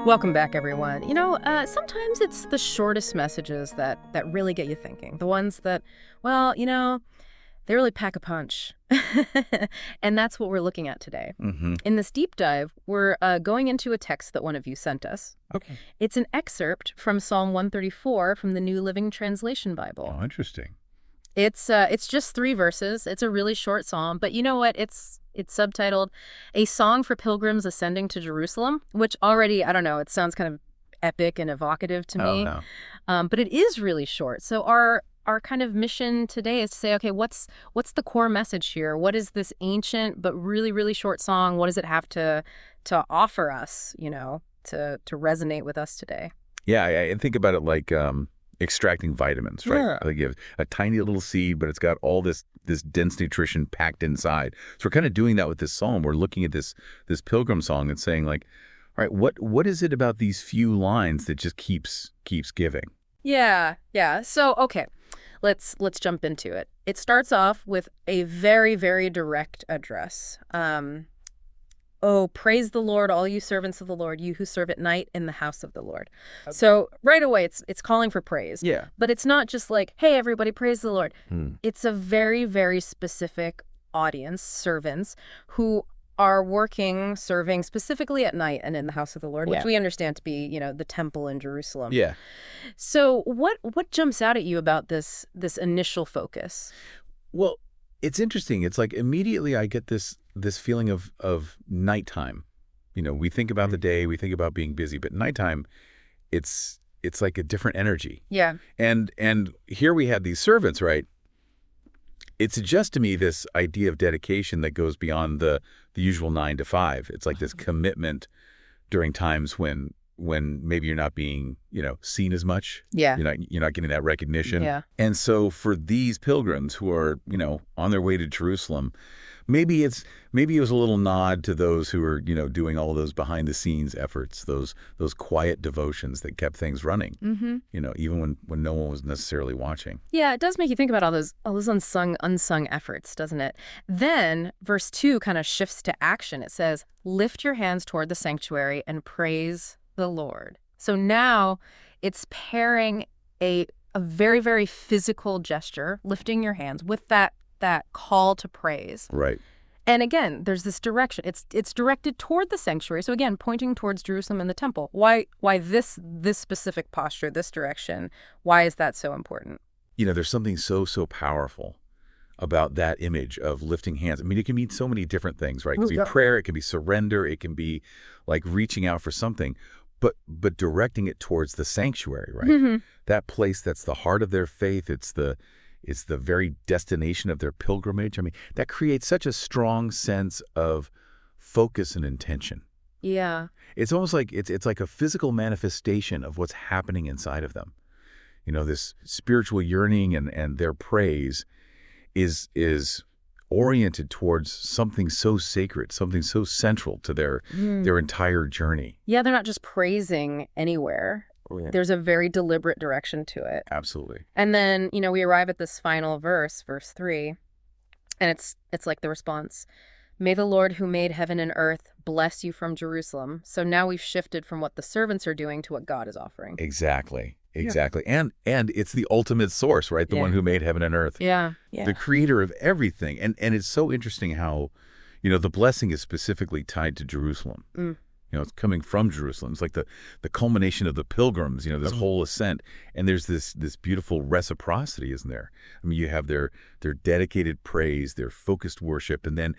Welcome back, everyone. Sometimes it's the shortest messages that really get you thinking. The ones that, well, they really pack a punch. And that's what we're looking at today. Mm-hmm. In this deep dive, we're going into a text that one of you sent us. Okay. It's an excerpt from Psalm 134 from the New Living Translation Bible. Oh, interesting. It's just 3 verses. It's a really short psalm, but you know what? It's subtitled "A Song for Pilgrims Ascending to Jerusalem," which already, I don't know, it sounds kind of epic and evocative to Oh, me. no. But it is really short. So our kind of mission today is to say, okay, what's the core message here? What is this ancient but really, really short song? What does it have to offer us, to resonate with us today? Yeah, I think about it like extracting vitamins, right? Yeah. Like you have a tiny little seed, but it's got all this dense nutrition packed inside. So we're kind of doing that with this psalm. We're looking at this pilgrim song and saying like, all right, what is it about these few lines that just keeps giving? Yeah. So, okay, let's jump into it. It starts off with a very, very direct address. Oh, praise the Lord, all you servants of the Lord, you who serve at night in the house of the Lord. So right away, it's calling for praise. Yeah. But it's not just like, hey, everybody, praise the Lord. Hmm. It's a very, very specific audience, servants, who are serving specifically at night and in the house of the Lord, which Yeah. we understand to be, the temple in Jerusalem. Yeah. So what jumps out at you about this initial focus? Well, it's interesting. It's like immediately I get this feeling of nighttime. We think about the day, we think about being busy, but nighttime, it's like a different energy. Yeah. And here we have these servants, right? It suggests to me this idea of dedication that goes beyond the usual 9 to 5. It's like this commitment during times when maybe you're not being, seen as much. Yeah. You're not getting that recognition. Yeah. And so for these pilgrims who are, on their way to Jerusalem, maybe it was a little nod to those who are, doing all those behind the scenes efforts, those quiet devotions that kept things running. Mm-hmm. Even when no one was necessarily watching. Yeah, it does make you think about all those unsung efforts, doesn't it? Then verse 2 kind of shifts to action. It says, "Lift your hands toward the sanctuary and praise the Lord." So now it's pairing a very, very physical gesture, lifting your hands, with that call to praise. Right. And again, there's this direction. It's directed toward the sanctuary. So again, pointing towards Jerusalem and the temple. Why this specific posture, this direction? Why is that so important? There's something so powerful about that image of lifting hands. I mean, it can mean so many different things, right? It can be prayer, it can be surrender, it can be like reaching out for something, but directing it towards the sanctuary, right? Mm-hmm. That place that's the heart of their faith. It's the very destination of their pilgrimage. I mean, that creates such a strong sense of focus and intention. Yeah. It's almost like it's like a physical manifestation of what's happening inside of them. This spiritual yearning and their praise is oriented towards something so sacred, something so central to their entire journey. Yeah, they're not just praising anywhere. There's a very deliberate direction to it. Absolutely. And then, we arrive at this final verse 3, and it's like the response. "May the Lord who made heaven and earth bless you from Jerusalem." So now we've shifted from what the servants are doing to what God is offering. Exactly. And it's the ultimate source, right? The one who made heaven and earth. Yeah. The creator of everything. And it's so interesting how, the blessing is specifically tied to Jerusalem. Mm. It's coming from Jerusalem. It's like the culmination of the pilgrims, this whole ascent. And there's this beautiful reciprocity, isn't there? I mean, you have their dedicated praise, their focused worship, and then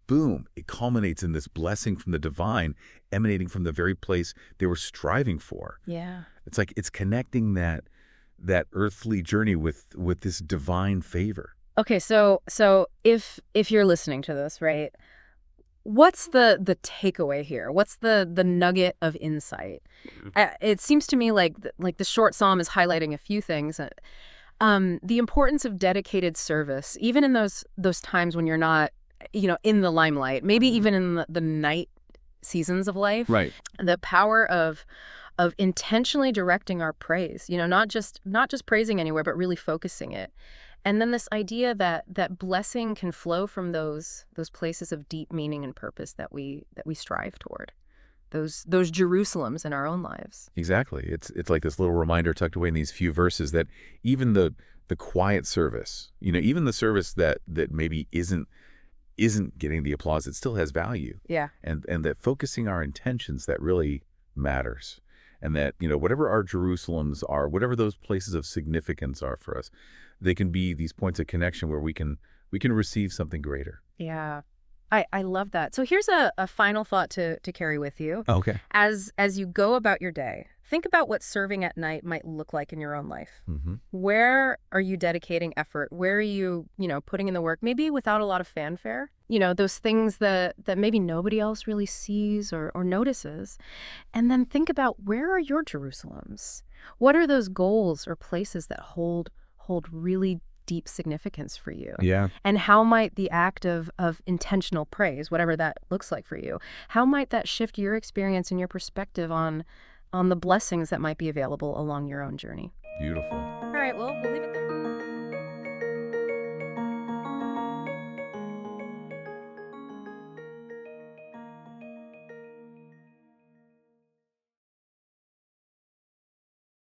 boom, it culminates in this blessing from the divine emanating from the very place they were striving for. Yeah. It's like it's connecting that earthly journey with this divine favor. Okay, so if you're listening to this, right, what's the takeaway here? What's the nugget of insight? It seems to me like the short psalm is highlighting a few things. The importance of dedicated service, even in those times when you're not, in the limelight, maybe even in the night seasons of life. Right. The power of intentionally directing our praise, not just praising anywhere, but really focusing it. And then this idea that blessing can flow from those places of deep meaning and purpose that we strive toward. those Jerusalems in our own lives. Exactly. It's like this little reminder tucked away in these few verses that even the quiet service, even the service that maybe isn't getting the applause, it still has value. Yeah. And that focusing our intentions, that really matters. And that, whatever our Jerusalems are, whatever those places of significance are for us, they can be these points of connection where we can receive something greater. Yeah. I love that. So here's a final thought to carry with you. Okay. As you go about your day, think about what serving at night might look like in your own life. Mm-hmm. Where are you dedicating effort? Where are you, putting in the work, maybe without a lot of fanfare? Those things that maybe nobody else really sees or notices. And then think about, where are your Jerusalems? What are those goals or places that hold really deep significance for you? Yeah. And how might the act of intentional praise, whatever that looks like for you, how might that shift your experience and your perspective on the blessings that might be available along your own journey? Beautiful. All right, well, we'll leave it there.